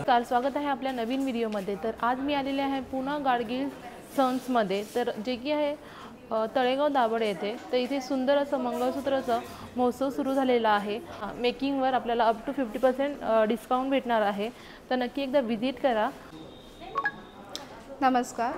नमस्कार, स्वागत आहे आपल्या नवीन व्हिडिओमध्ये। तर आज मी आलेले आहे पुणा गाडगीळ सन्समध्ये, तर जे की आहे तळेगाव दाभाडे येथे। तर इथे सुंदर असं मंगळसूत्राचा महोत्सव सुरू झालेला आहे। मेकिंगवर आपल्याला अप टू 50% डिस्काउंट भेटणार आहे, तर नक्की एकदा व्हिजिट करा। नमस्कार,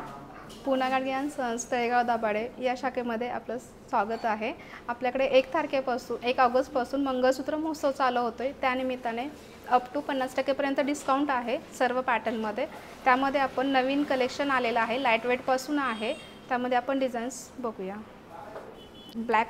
पुणा गाडगीळ सन्स तळेगाव दाभाडे या शाखेमध्ये आपलं स्वागत आहे। आपल्याकडे 1 ऑगस्टपासून मंगळसूत्र महोत्सव चालू होतोय। त्यानिमित्ताने अप टू 50% डिस्काउंट आहे सर्व पॅटर्नमध्ये। त्यामध्ये आपण नवीन कलेक्शन आलेलं आहे, लाईट वेटपासून आहे। त्यामध्ये आपण डिझाईन्स बघूया। ब्लॅक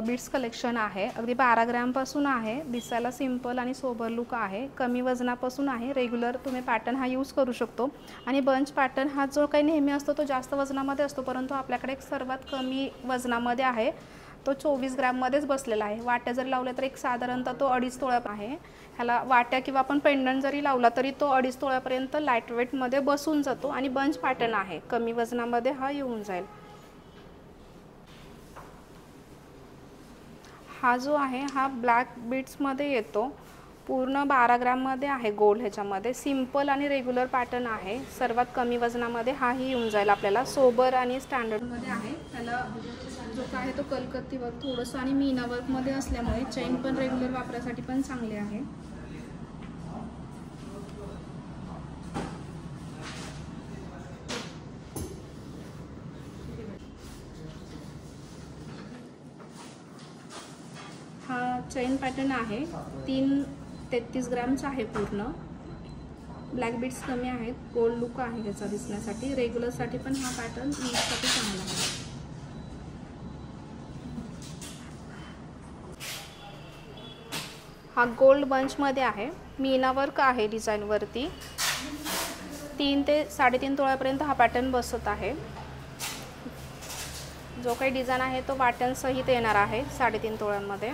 बीड्स कलेक्शन आहे, अगदी 12 ग्रॅमपासून आहे। दिसायला सिंपल आणि सोबर लुक आहे। कमी वजनापासून आहे। रेग्युलर तुम्ही पॅटर्न हा यूज करू शकतो। आणि बंच पॅटर्न हा जो काही नेहमी असतो तो जास्त वजनामध्ये असतो, परंतु आपल्याकडे एक सर्वात कमी वजनामध्ये आहे, तो 24 ग्रॅममध्येच बसलेला आहे। वाट्या जर लावल्या तर एक साधारणतः तो 2.5 तोळा आहे। ह्याला वाट्या किंवा आपण पेंडंट जरी लावला तरी तो 2.5 तोळ्यापर्यंत लाईट वेटमध्ये बसून जातो। आणि बंच पॅटर्न आहे, कमी वजनामध्ये हा येऊन जाईल। हा जो आहे हा ब्लॅक बीड्समध्ये येतो, पूर्ण 12 ग्रॅममध्ये आहे। गोल्ड ह्याच्यामध्ये सिंपल आणि रेग्युलर पॅटर्न आहे। सर्वात कमी वजनामध्ये हाही येऊन जाईल आपल्याला। सोबर आणि स्टँडर्डमध्ये आहे। त्याला जो काय आहे तो कलकत्ती वर्क थोडंसं आणि मीना वर्कमध्ये असल्यामुळे चेन पण रेग्युलर वापरासाठी पण चांगले आहे। हा चेन पॅटर्न आहे, 33 ग्रॅमचा आहे पूर्ण। ब्लॅक बीड्स कमी आहेत, गोल्ड लुक आहे ह्याचा दिसण्यासाठी। रेग्युलरसाठी पण हा पॅटर्न यूजसाठी चांगला आहे। हा गोल्ड बंचमध्ये आहे, मीना वर्क आहे डिझाईनवरती। 3 ते 3.5 तोळ्यापर्यंत हा पॅटर्न बसत आहे। जो काही डिझाईन आहे तो वाट्यांसहित येणार आहे 3.5 तोळ्यांमध्ये।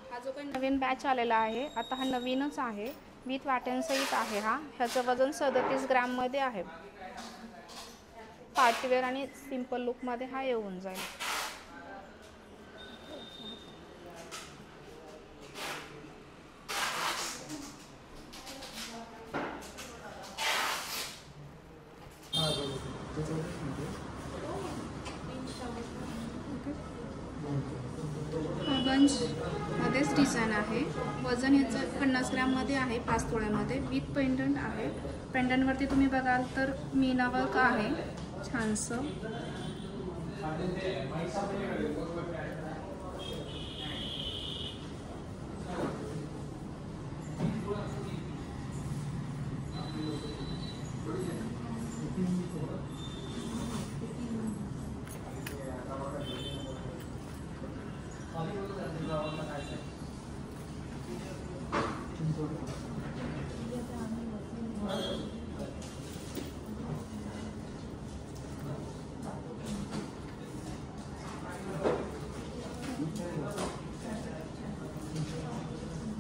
हा जो काही नवीन बॅच आलेला आहे, आता हा नवीनच आहे, विथ वाट्यांसहित आहे। ह्याचं वजन 37 ग्रॅममध्ये आहे। पार्टीवेअर आणि सिंपल लुकमध्ये हा येऊन जाईल। बंच मध्येच डिझाईन आहे। वजन ह्याचं 50 ग्रॅममध्ये आहे, 5 तोळ्यामध्ये विथ पेंडंट आहे। पेंडंटवरती तुम्ही बघाल तर मीना वर्क आहे छानसं।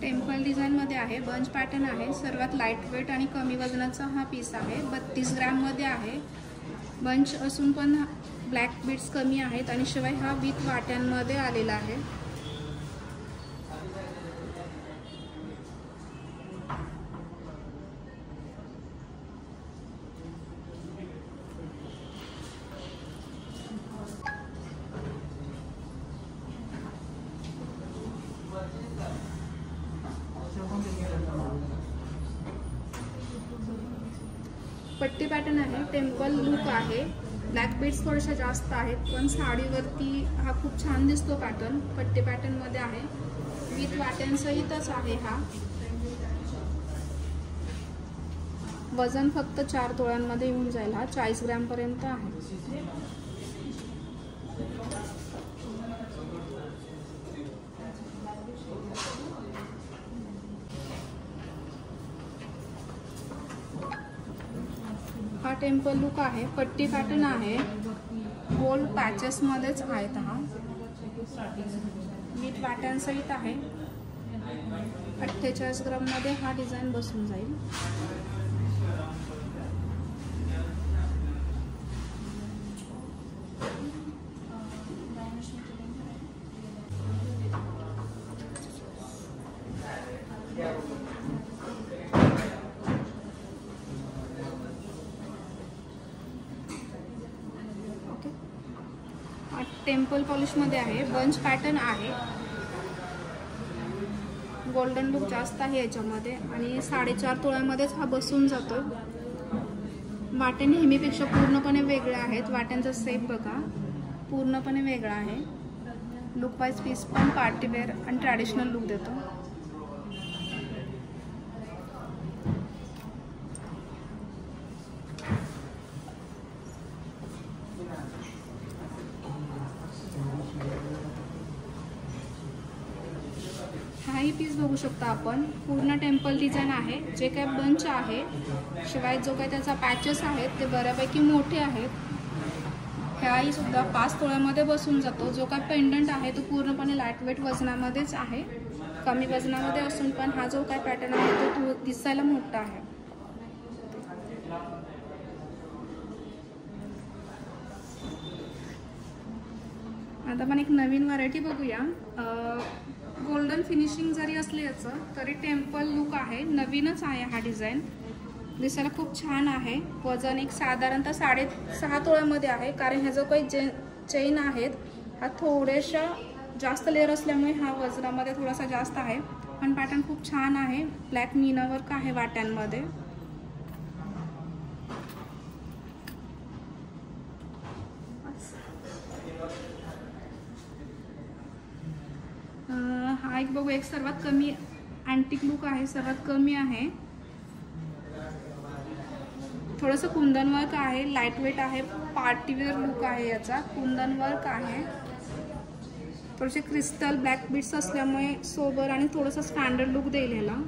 टेम्पल डिझाईनमध्ये आहे, बंच पॅटर्न आहे। सर्वात लाईट वेट आणि कमी वजनाचा हा पीस आहे। 32 ग्रॅममध्ये आहे। बंच असून पण ब्लॅक बीड्स कमी आहेत आणि शिवाय हा विथ वाट्यांमध्ये आलेला आहे। पट्टी पॅटर्न आहे, टेम्पल लुक आहे। ब्लॅक बीड्स थोड्याशा जास्त आहेत, पण साडीवरती हा खूप छान दिसतो पॅटर्न। पट्टी पॅटर्नमध्ये आहे, विथ वाट्यांसहितच आहे। हा वजन फक्त 4 तोळ्यांमध्ये येऊन जाईल। हा 40 ग्रॅमपर्यंत आहे। हा टेम्पल लुक आहे, पट्टी पॅटर्न आहे, गोल्ड पॅचेसमध्येच आहेत। हा विथ वाट्यांसहित आहे। 48 ग्रॅममध्ये हा डिझाईन बसून जाईल। टेम्पल पॉलिशमध्ये आहे, बंच पॅटर्न आहे, गोल्डन लुक जास्त आहे याच्यामध्ये आणि 4.5 तोळ्यामध्येच हा बसून जातो। वाटे नेहमीपेक्षा पूर्णपणे वेगळे आहेत, वाट्यांचा सेप बघा पूर्णपणे वेगळा आहे। लुक वाईज पीस पण पार्टीवेअर आणि ट्रॅडिशनल लुक देतो। हाही पीस बघू शकता आपण, पूर्ण टेम्पल डिझाईन आहे, जे काय बंच आहे शिवाय जो काय त्याचा पॅचेस आहेत ते बऱ्यापैकी मोठे आहेत। ह्याही सुद्धा 5 तोळ्यामध्ये बसून जातो। जो काय पेंडंट आहे तो पूर्णपणे लाईटवेट वजनामध्येच आहे, कमी वजनामध्ये असून पण हा जो काय पॅटर्न आहे तो दिसायला मोठा आहे। आता आपण एक नवीन व्हरायटी बघूया। गोल्डन फिनिशिंग जरी असले याचं तरी टेम्पल लुक आहे, नवीनच आहे हा डिझाईन, दिसायला खूप छान आहे। वजन एक साधारणतः 6.5 तोळ्यामध्ये आहे, कारण ह्या जो काही चेन आहेत हा थोड्याशा जास्त लेअर असल्यामुळे हा वजनामध्ये थोडासा जास्त आहे, पण पॅटर्न खूप छान आहे। ब्लॅक मीना वर्क आहे वाट्यांमध्ये। हा एक बघू, एक सर्वात कमी अँटिक लुक आहे, सर्वात कमी आहे, थोडंसं कुंदन वर्क आहे, लाईट वेट आहे, पार्टीवेअर लुक आहे याचा, कुंदन वर्क आहे, थोडेसे क्रिस्टल ब्लॅक बीट्स असल्यामुळे सोबर आणि थोडंसं स्टँडर्ड लुक देईल ह्याला।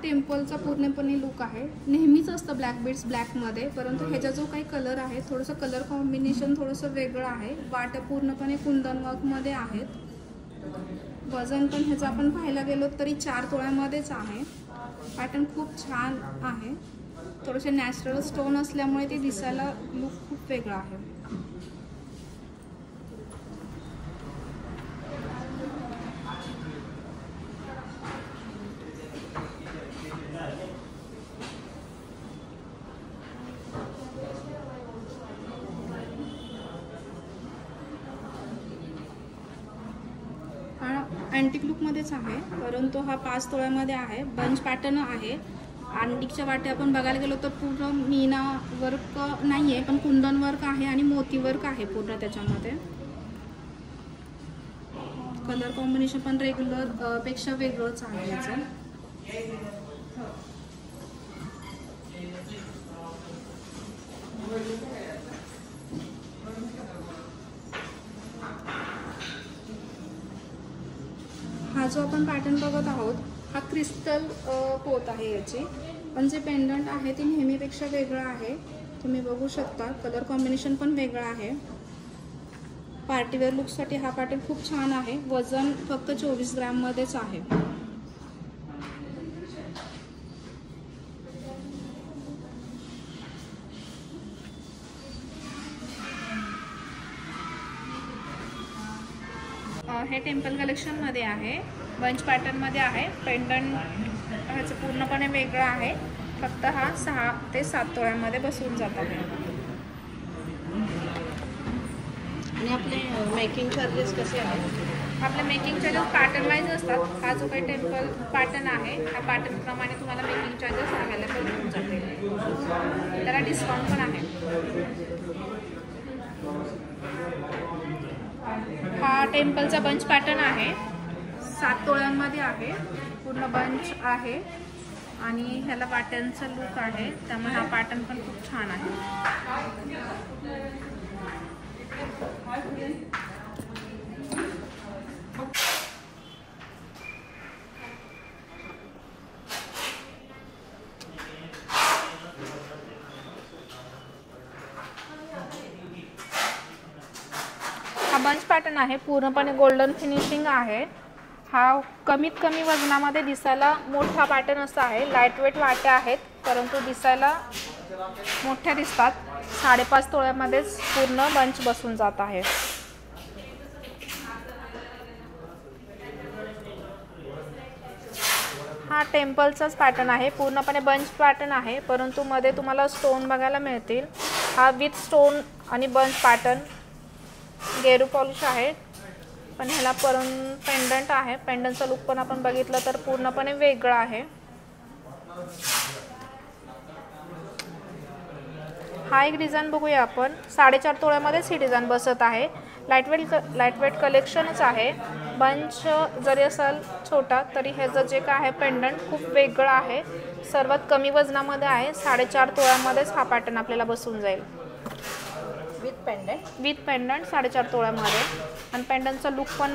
टेम्पलचा पूर्णपणे लुक आहे, नेहमीच असतं ब्लॅक बीड्स ब्लॅकमध्ये, परंतु ह्याचा जो काही कलर आहे थोडंसं कलर कॉम्बिनेशन थोडंसं वेगळं आहे। वाट्या पूर्णपणे कुंदन वर्कमध्ये आहेत। वजन पण ह्याचं आपण पाहायला गेलो तरी 4 तोळ्यामध्येच आहे। पॅटर्न खूप छान आहे, थोडेसे नॅचरल स्टोन असल्यामुळे ते दिसायला लुक खूप वेगळा आहे। अँटिक लुकमध्येच आहे, परंतु हा 5 तोळ्यामध्ये आहे, बंच पॅटर्न आहे। अँटिकच्या वाटे आपण बघायला गेलो तर पूर्ण मीना वर्क नाही आहे, पण कुंदन वर्क आहे आणि मोती वर्क आहे पूर्ण त्याच्यामध्ये। कलर कॉम्बिनेशन पण रेग्युलर पेक्षा वेगळंच आहे याचं। हा जो आपण पॅटर्न बघत आहोत हा क्रिस्टल पोत आहे याची, पण जे पेंडंट आहे ते नेहमीपेक्षा वेगळं आहे, तुम्ही बघू शकता। कलर कॉम्बिनेशन पण वेगळं आहे। पार्टीवेअर लुकसाठी हा पॅटर्न खूप छान आहे। वजन फक्त 24 ग्रॅममध्येच आहे। हे टेम्पल कलेक्शनमध्ये आहे, बंच पॅटर्नमध्ये आहे, पेंडंट ह्याचं पूर्णपणे वेगळं आहे, फक्त हा 6 ते 7 तोळ्यामध्ये बसून जात आहे। आणि आपले मेकिंग चार्जेस कसे आहेत? आपले मेकिंग चार्जेस पॅटर्न वाईज असतात। हा जो काही टेम्पल पॅटर्न आहे त्या पॅटर्नप्रमाणे तुम्हाला मेकिंग चार्जेस अवेलेबल होऊन जातील, त्याला डिस्काउंट पण आहे। हा टेम्पलचा बंच पॅटर्न आहे, 7 तोळ्यांमध्ये आहे, पूर्ण बंच आहे आणि ह्याला वाट्यांचा लुक आहे, त्यामुळे हा पॅटर्न पण खूप छान आहे। हा बंच पॅटर्न आहे, पूर्णपणे गोल्डन फिनिशिंग आहे, हा कमीत कमी वजनामध्ये दिसायला मोठा पॅटर्न असा आहे. लाईटवेट वाट्या आहेत परंतु दिसायला मोठ्या दिसतात. 5.5 तोळ्यामध्येच पूर्ण बंच बसून जात आहे. हा टेम्पलचाच पॅटर्न आहे. पूर्णपणे बंच पॅटर्न आहे परंतु मध्ये तुम्हाला स्टोन बघायला मिळतील. हा विथ स्टोन आणि बंच पॅटर्न गेरू पॉलिश आहे. पण ह्याला पेंडंट आहे. पेंडंटचा लुक पण आपण बघितलं तर पूर्णपणे वेगळा आहे. हा एक डिझाईन बघूया आपण. 4.5 तोळ्यामध्येच ही डिझाईन बसत आहे. लाईटवेट कलेक्शनच आहे. बंच जरी असेल छोटा तरी ह्याचं जे काय आहे पेंडंट खूप वेगळं आहे. सर्वात कमी वजनामध्ये आहे. 4.5 तोळ्यामध्येच हा पॅटर्न आपल्याला बसून जाईल. With pendant 4.5 तोळ्यामध्ये. आणि पेंडंटचा लुक पण